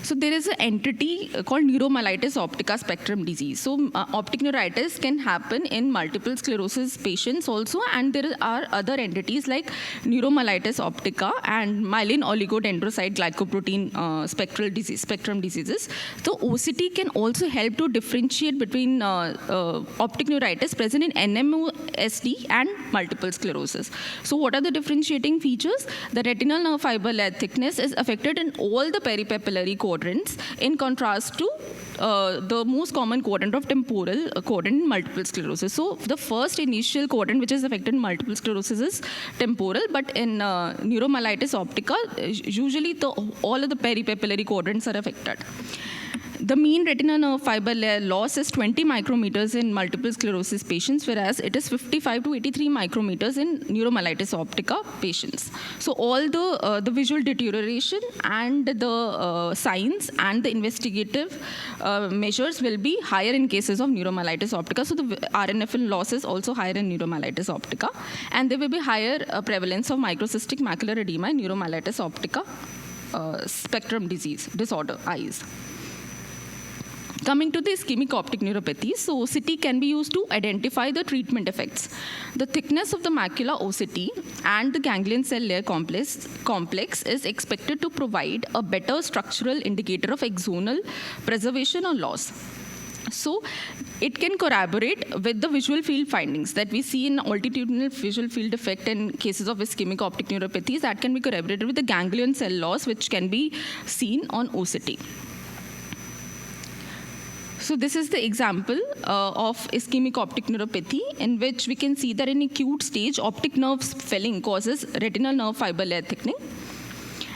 So there is an entity called neuromyelitis optica spectrum disease. So optic neuritis can happen in multiple sclerosis patients also, and there are other entities like neuromyelitis optica and myelin oligodendrocyte glycoprotein spectrum diseases. So OCT can also help to differentiate between optic neuritis present in NMOSD and multiple sclerosis. So what are the differentiating features? The retinal nerve fiber layer thickness is affected in all the peripapillary quadrants, in contrast to the most common quadrant of temporal quadrant in multiple sclerosis. So the first initial quadrant which is affected in multiple sclerosis is temporal, but in neuromyelitis optica, usually all of the peripapillary quadrants are affected. The mean retinal nerve fiber layer loss is 20 micrometers in multiple sclerosis patients, whereas it is 55 to 83 micrometers in neuromyelitis optica patients. So all the visual deterioration and the signs and the investigative measures will be higher in cases of neuromyelitis optica. So the RNFL loss is also higher in neuromyelitis optica, and there will be higher prevalence of microcystic macular edema in neuromyelitis optica spectrum disorder eyes. Coming to the ischemic optic neuropathy, so OCT can be used to identify the treatment effects. The thickness of the macula OCT and the ganglion cell layer complex is expected to provide a better structural indicator of axonal preservation or loss. So it can corroborate with the visual field findings that we see in altitudinal visual field effect in cases of ischemic optic neuropathies. That can be corroborated with the ganglion cell loss, which can be seen on OCT. So this is the example of ischemic optic neuropathy, in which we can see that in acute stage, optic nerve swelling causes retinal nerve fiber layer thickening,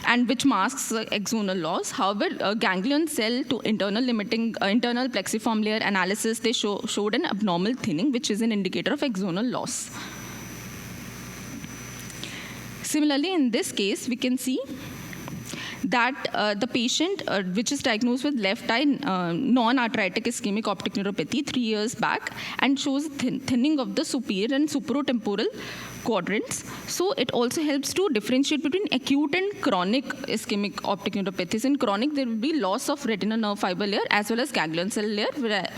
and which masks axonal loss. However, ganglion cell to internal plexiform layer analysis, they showed an abnormal thinning, which is an indicator of axonal loss. Similarly, in this case, we can see that the patient which is diagnosed with left eye non-arthritic ischemic optic neuropathy 3 years back, and shows thinning of the superior and supratemporal quadrants. So it also helps to differentiate between acute and chronic ischemic optic neuropathies. In chronic, there will be loss of retinal nerve fiber layer as well as ganglion cell layer,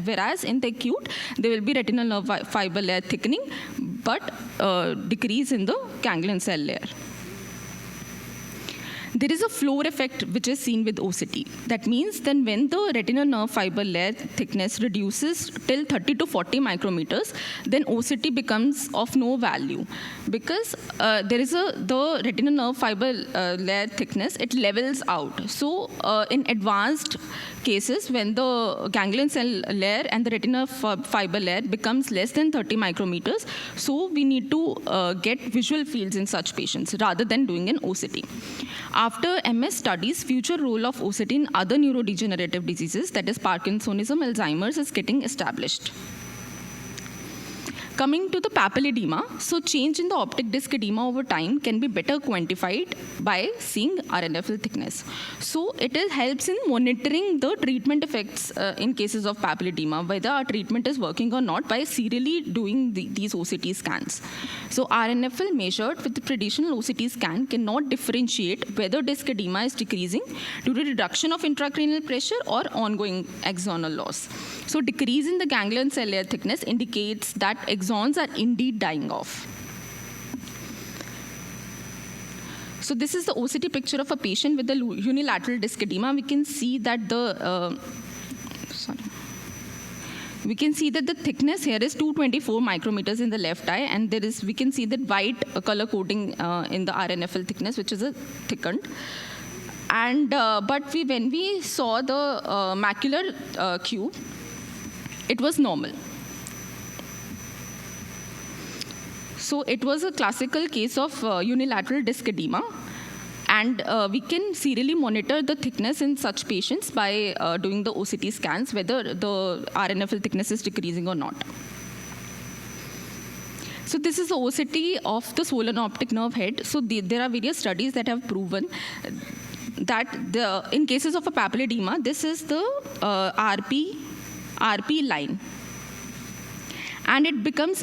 whereas in the acute, there will be retinal nerve fiber layer thickening, but decrease in the ganglion cell layer. There is a floor effect which is seen with OCT. That means then when the retinal nerve fiber layer thickness reduces till 30 to 40 micrometers, then OCT becomes of no value, because the retinal nerve fiber layer thickness, it levels out. So in advanced cases, when the ganglion cell layer and the retinal fiber layer becomes less than 30 micrometers, so we need to get visual fields in such patients rather than doing an OCT. After MS studies, future role of OCT in other neurodegenerative diseases, that is Parkinsonism, Alzheimer's, is getting established. Coming to the papilledema, so change in the optic disc edema over time can be better quantified by seeing RNFL thickness. So it helps in monitoring the treatment effects in cases of papilledema, whether our treatment is working or not, by serially doing these OCT scans. So RNFL measured with the traditional OCT scan cannot differentiate whether disc edema is decreasing due to reduction of intracranial pressure or ongoing axonal loss. So decrease in the ganglion cell layer thickness indicates that axons are indeed dying off. So this is the OCT picture of a patient with the unilateral disc edema. We can see that the thickness here is 224 micrometers in the left eye, and we can see that white color coding in the RNFL thickness, which is thickened. And but when we saw the macular cube, it was normal. So it was a classical case of unilateral disc edema, and we can serially monitor the thickness in such patients by doing the OCT scans, whether the RNFL thickness is decreasing or not. So this is the OCT of the swollen optic nerve head. So there are various studies that have proven that in cases of a papilledema, this is the RP line. And it becomes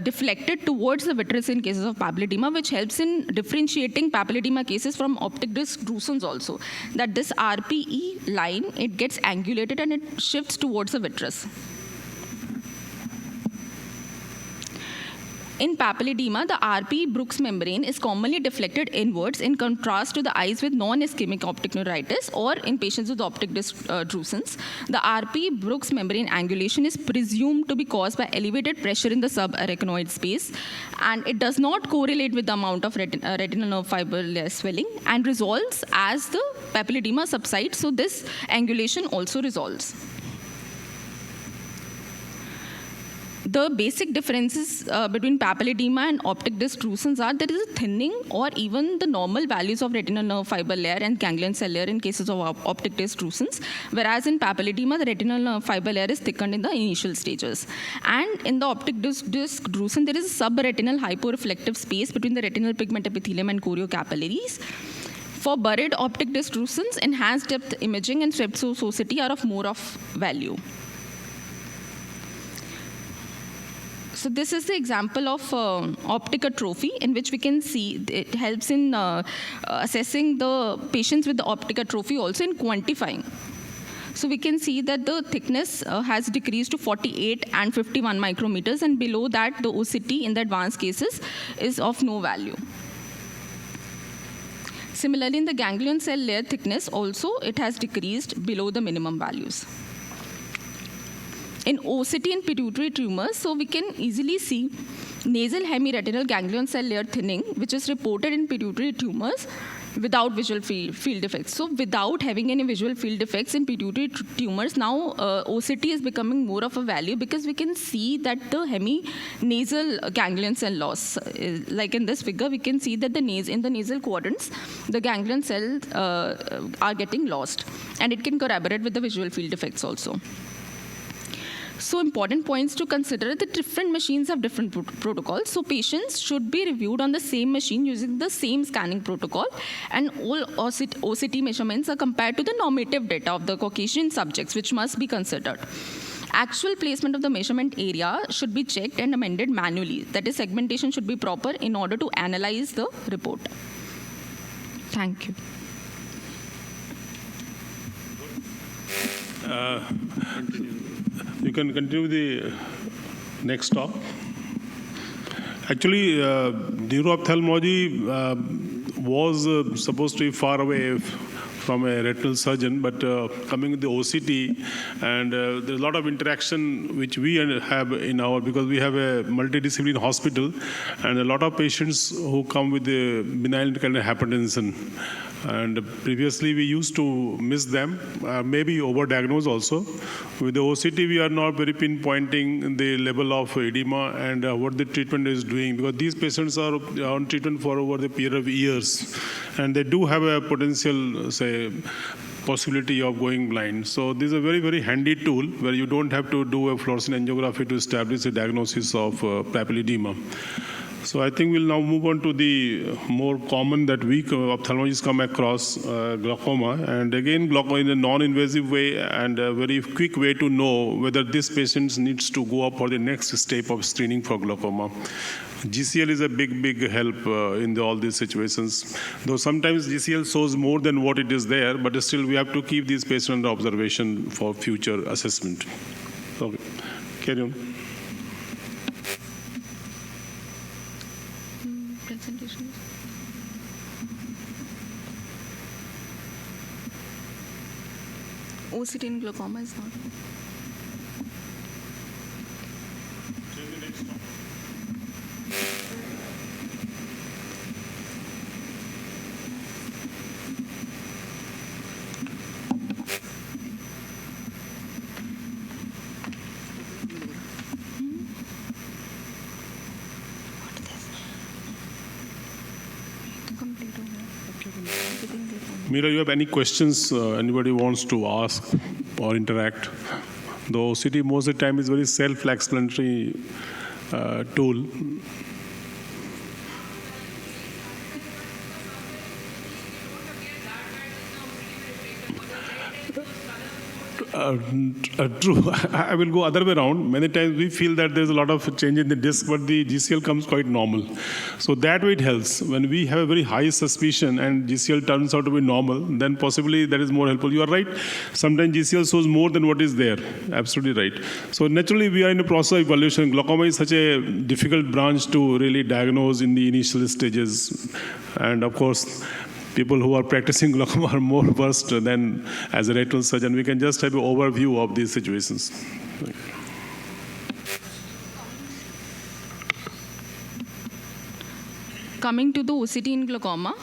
deflected towards the vitreous in cases of papilledema, which helps in differentiating papilledema cases from optic disc drusen's also. That this RPE line, it gets angulated and it shifts towards the vitreous. In papilledema, the RP Brooks membrane is commonly deflected inwards in contrast to the eyes with non-ischemic optic neuritis or in patients with optic disc drusen's. The RP Brooks membrane angulation is presumed to be caused by elevated pressure in the subarachnoid space, and it does not correlate with the amount of retinal nerve fiber layer swelling and resolves as the papilledema subsides, so this angulation also resolves. The basic differences between papilledema and optic disc drusen's are there is a thinning or even the normal values of retinal nerve fiber layer and ganglion cell layer in cases of optic disc drusen's, whereas in papilledema, the retinal nerve fiber layer is thickened in the initial stages. And in the optic disc drusen, there is a subretinal hyporeflective space between the retinal pigment epithelium and choriocapillaries. For buried optic disc drusen's, enhanced depth imaging and strepsils OCT are of more of value. So this is the example of optic atrophy, in which we can see it helps in assessing the patients with the optic atrophy, also in quantifying. So we can see that the thickness has decreased to 48 and 51 micrometers, and below that the OCT in the advanced cases is of no value. Similarly, in the ganglion cell layer thickness also, it has decreased below the minimum values. In OCT and pituitary tumors, so we can easily see nasal hemiretinal ganglion cell layer thinning, which is reported in pituitary tumors without visual field effects. So without having any visual field effects in pituitary tumors, now OCT is becoming more of a value, because we can see that the heminasal ganglion cell loss, like in this figure, we can see that in the nasal quadrants, the ganglion cells are getting lost, and it can corroborate with the visual field effects also. So important points to consider: the different machines have different protocols. So patients should be reviewed on the same machine using the same scanning protocol, and all OCT measurements are compared to the normative data of the Caucasian subjects, which must be considered. Actual placement of the measurement area should be checked and amended manually. That is, segmentation should be proper in order to analyze the report. Thank you. You can continue the next talk. Actually, neuro-ophthalmology was supposed to be far away from a retinal surgeon, but coming with the OCT, and there's a lot of interaction which we have in our, because we have a multidisciplinary hospital, and a lot of patients who come with the benign kind of hypertension. And previously we used to miss them, maybe overdiagnose also. With the OCT, we are not very pinpointing the level of edema and what the treatment is doing, because these patients are on treatment for over the period of years, and they do have a potential, say, possibility of going blind. So this is a very, very handy tool where you don't have to do a fluorescent angiography to establish a diagnosis of papilledema. So I think we'll now move on to the more common that we ophthalmologists come across, glaucoma. And again, glaucoma in a non-invasive way and a very quick way to know whether this patient needs to go up for the next step of screening for glaucoma. GCL is a big help in all these situations. Though sometimes GCL shows more than what it is there, but still we have to keep these patients under observation for future assessment. Okay, carry on. Presentations. OCT in glaucoma is not. Meera, you have any questions anybody wants to ask or interact? The OCT most of the time is very self-explanatory tool. True. I will go other way around. Many times we feel that there's a lot of change in the disc, but the GCL comes quite normal. So that way it helps. When we have a very high suspicion and GCL turns out to be normal, then possibly that is more helpful. You are right. Sometimes GCL shows more than what is there. Absolutely right. So naturally we are in a process of evaluation. Glaucoma is such a difficult branch to really diagnose in the initial stages. And of course, people who are practicing glaucoma are more versed than as a retinal surgeon. We can just have an overview of these situations. Coming to the OCT in glaucoma.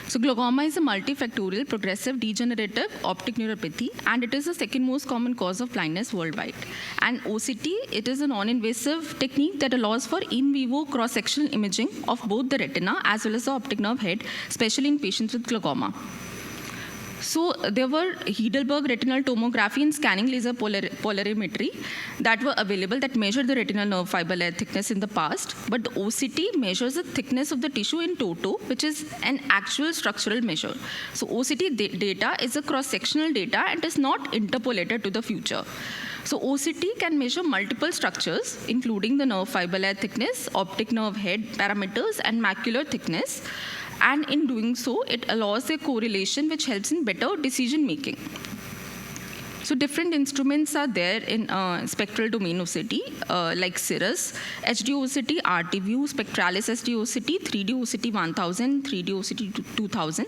So glaucoma is a multifactorial progressive degenerative optic neuropathy, and it is the second most common cause of blindness worldwide. And OCT, it is a non-invasive technique that allows for in vivo cross-sectional imaging of both the retina as well as the optic nerve head, especially in patients with glaucoma. So there were Heidelberg retinal tomography and scanning laser polarimetry that were available that measured the retinal nerve fiber layer thickness in the past. But the OCT measures the thickness of the tissue in toto, which is an actual structural measure. So OCT data is a cross-sectional data and is not interpolated to the future. So OCT can measure multiple structures, including the nerve fiber layer thickness, optic nerve head parameters, and macular thickness. And in doing so, it allows a correlation which helps in better decision making. So different instruments are there in spectral domain OCT, like Cirrus, HD OCT, RT View, Spectralis HD OCT, 3D OCT 1000, 3D OCT 2000.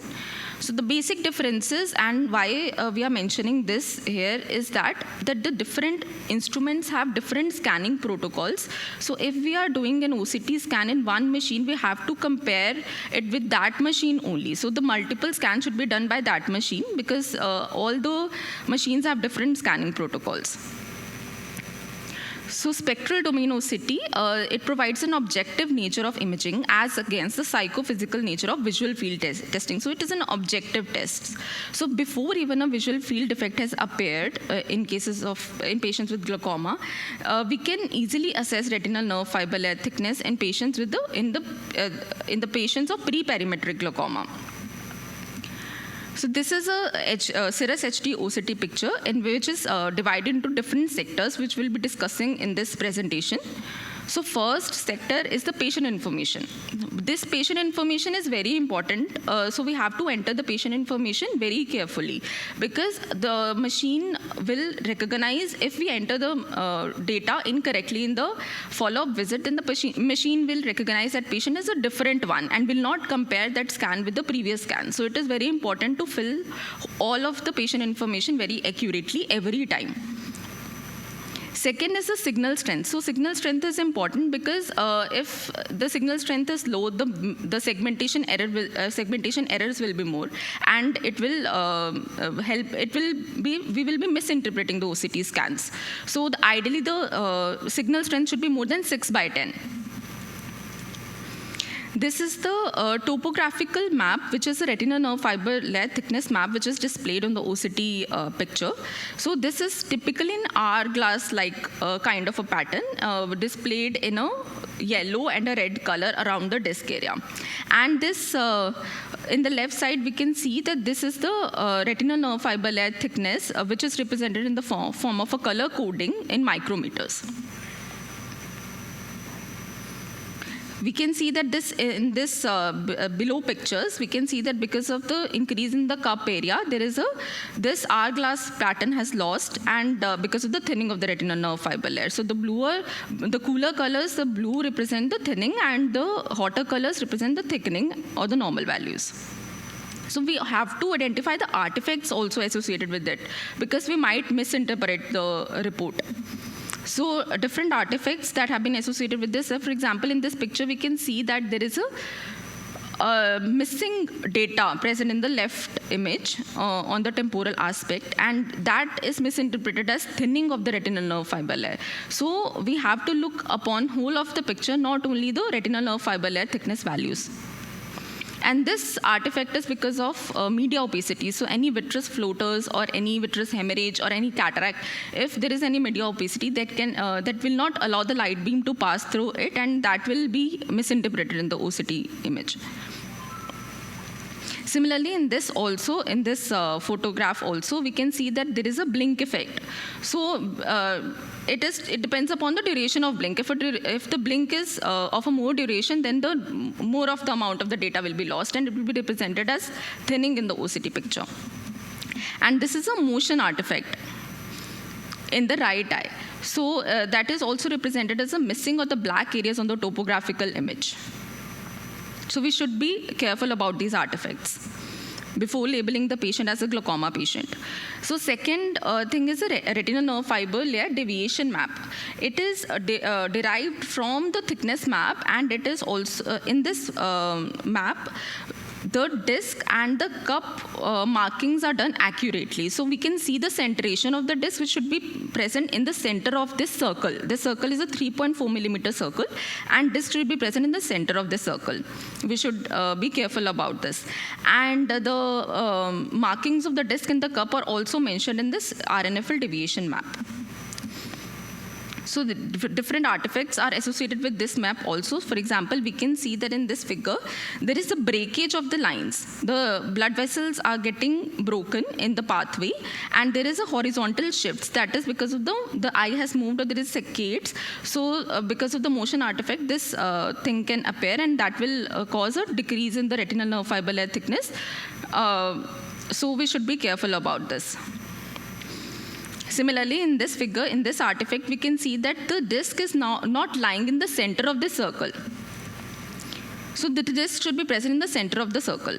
So the basic differences and why we are mentioning this here is that the different instruments have different scanning protocols. So if we are doing an OCT scan in one machine, we have to compare it with that machine only. So the multiple scans should be done by that machine because all the machines have different scanning protocols. So spectral domain OCT, it provides an objective nature of imaging as against the psychophysical nature of visual field testing. So it is an objective test. So before even a visual field defect has appeared in patients with glaucoma, we can easily assess retinal nerve fiber layer thickness in patients with in the patients of pre-perimetric glaucoma. So this is a Cirrus HD OCT picture in which is divided into different sectors, which we'll be discussing in this presentation. So first sector is the patient information. This patient information is very important. So we have to enter the patient information very carefully, because the machine will recognize if we enter the data incorrectly in the follow-up visit, then the machine will recognize that patient as a different one and will not compare that scan with the previous scan. So it is very important to fill all of the patient information very accurately every time. Second is the signal strength. So signal strength is important because if the signal strength is low, the segmentation errors will be more, and it will we will be misinterpreting the OCT scans. So ideally the signal strength should be more than 6/10. This is the topographical map, which is a retinal nerve fiber layer thickness map, which is displayed on the OCT picture. So this is typically an hourglass-like kind of a pattern, displayed in a yellow and a red color around the disc area. And this, in the left side, we can see that this is the retinal nerve fiber layer thickness, which is represented in the form of a color coding in micrometers. We can see that in this below pictures, we can see that because of the increase in the cup area, there is this hourglass pattern has lost, and because of the thinning of the retinal nerve fiber layer. So the cooler colors, the blue represent the thinning, and the hotter colors represent the thickening or the normal values. So we have to identify the artifacts also associated with it, because we might misinterpret the report. So different artifacts that have been associated with this. For example, in this picture, we can see that there is a missing data present in the left image on the temporal aspect, and that is misinterpreted as thinning of the retinal nerve fiber layer. So we have to look upon whole of the picture, not only the retinal nerve fiber layer thickness values. And this artifact is because of media opacity. So any vitreous floaters or any vitreous hemorrhage or any cataract, if there is any media opacity, that will not allow the light beam to pass through it, and that will be misinterpreted in the OCT image. Similarly, in this photograph also, we can see that there is a blink effect. So it depends upon the duration of blink. If the blink is of a more duration, then the more of the amount of the data will be lost, and it will be represented as thinning in the OCT picture. And this is a motion artifact in the right eye. So that is also represented as a missing of the black areas on the topographical image. So we should be careful about these artifacts before labeling the patient as a glaucoma patient. So second thing is a retinal nerve fiber layer deviation map. It is derived from the thickness map, and it is also in this map, the disc and the cup markings are done accurately. So we can see the centration of the disc, which should be present in the center of this circle. This circle is a 3.4 millimeter circle, and disc should be present in the center of the circle. We should be careful about this. And the markings of the disc and the cup are also mentioned in this RNFL deviation map. So the different artifacts are associated with this map also. For example, we can see that in this figure, there is a breakage of the lines. The blood vessels are getting broken in the pathway, and there is a horizontal shift. That is because of the eye has moved, or there is saccades. So because of the motion artifact, this thing can appear, and that will cause a decrease in the retinal nerve fiber layer thickness. So we should be careful about this. Similarly, in this figure, in this artifact, we can see that the disc is now not lying in the center of the circle. So the disc should be present in the center of the circle.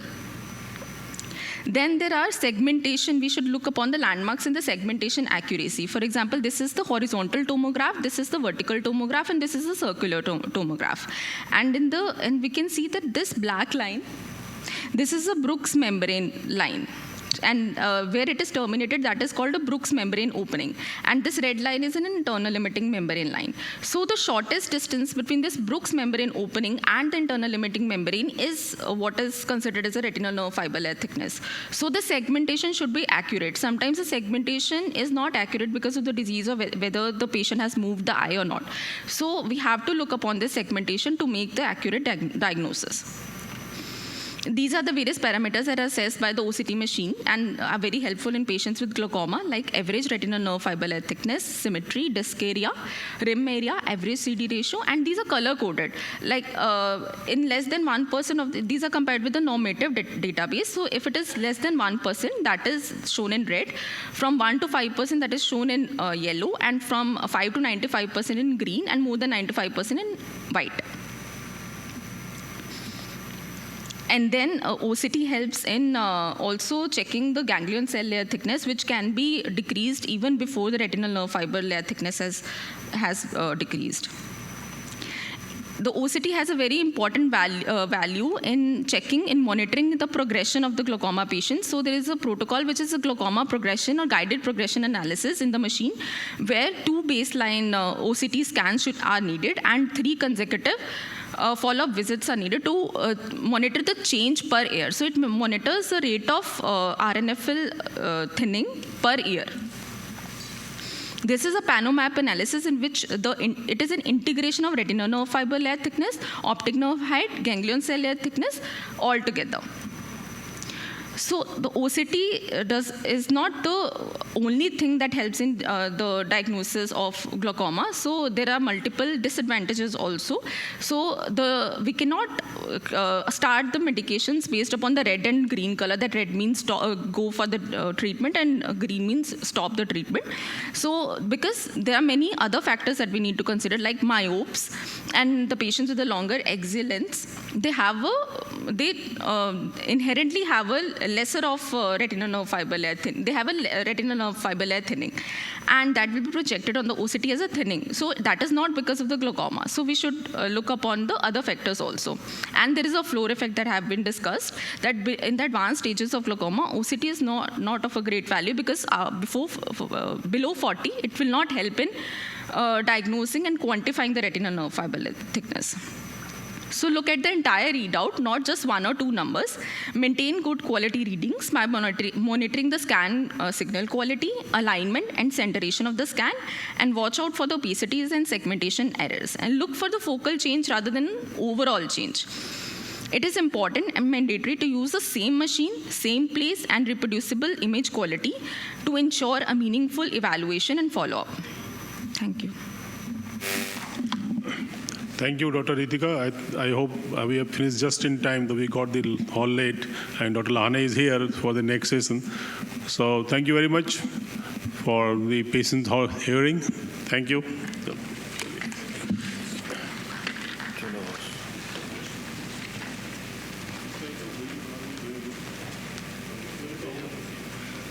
Then there are segmentation. We should look upon the landmarks in the segmentation accuracy. For example, this is the horizontal tomograph, this is the vertical tomograph, and this is the circular tomograph. And we can see that this black line, this is a Brooks membrane line. And where it is terminated, that is called a Brooks membrane opening. And this red line is an internal limiting membrane line. So the shortest distance between this Brooks membrane opening and the internal limiting membrane is what is considered as a retinal nerve fiber layer thickness. So the segmentation should be accurate. Sometimes the segmentation is not accurate because of the disease or whether the patient has moved the eye or not. So we have to look upon this segmentation to make the accurate diagnosis. these are the various parameters that are assessed by the OCT machine and are very helpful in patients with glaucoma, like average retinal nerve fiber layer thickness, symmetry, disc area, rim area, average CD ratio, and these are color-coded. Like in less than 1% of these are compared with the normative database. So if it is less than 1%, that is shown in red. From 1 to 5%, that is shown in yellow, and from 5 to 95% in green, and more than 95% in white. And then OCT helps in also checking the ganglion cell layer thickness, which can be decreased even before the retinal nerve fiber layer thickness has decreased. The OCT has a very important value in checking, in monitoring the progression of the glaucoma patient. So there is a protocol which is a glaucoma progression or guided progression analysis in the machine, where 2 baseline OCT scans are needed and 3 consecutive follow-up visits are needed to monitor the change per year. So it monitors the rate of RNFL thinning per year. This is a panomap analysis in which it is an integration of retinal nerve fiber layer thickness, optic nerve height, ganglion cell layer thickness all together. So the OCT is not the only thing that helps in the diagnosis of glaucoma. So there are multiple disadvantages also. So we cannot start the medications based upon the red and green color. That red means go for the treatment, and green means stop the treatment. So because there are many other factors that we need to consider, like myopes and the patients with the longer axial lengths, they inherently have a lesser of retinal nerve fiber layer thin. They have a retinal nerve fiber layer thinning, and that will be projected on the OCT as a thinning. So that is not because of the glaucoma. So we should look upon the other factors also. And there is a floor effect that have been discussed, that in the advanced stages of glaucoma, OCT is not of a great value, because below 40, it will not help in diagnosing and quantifying the retinal nerve fiber layer thickness. So look at the entire readout, not just 1 or 2 numbers. Maintain good quality readings by monitoring the scan signal quality, alignment, and centration of the scan, and watch out for the opacities and segmentation errors. And look for the focal change rather than overall change. It is important and mandatory to use the same machine, same place, and reproducible image quality to ensure a meaningful evaluation and follow-up. Thank you. Thank you, Dr. Ritika. I hope we have finished just in time, though we got the hall late, and Dr. Lahane is here for the next session. So thank you very much for the patient hearing. Thank you.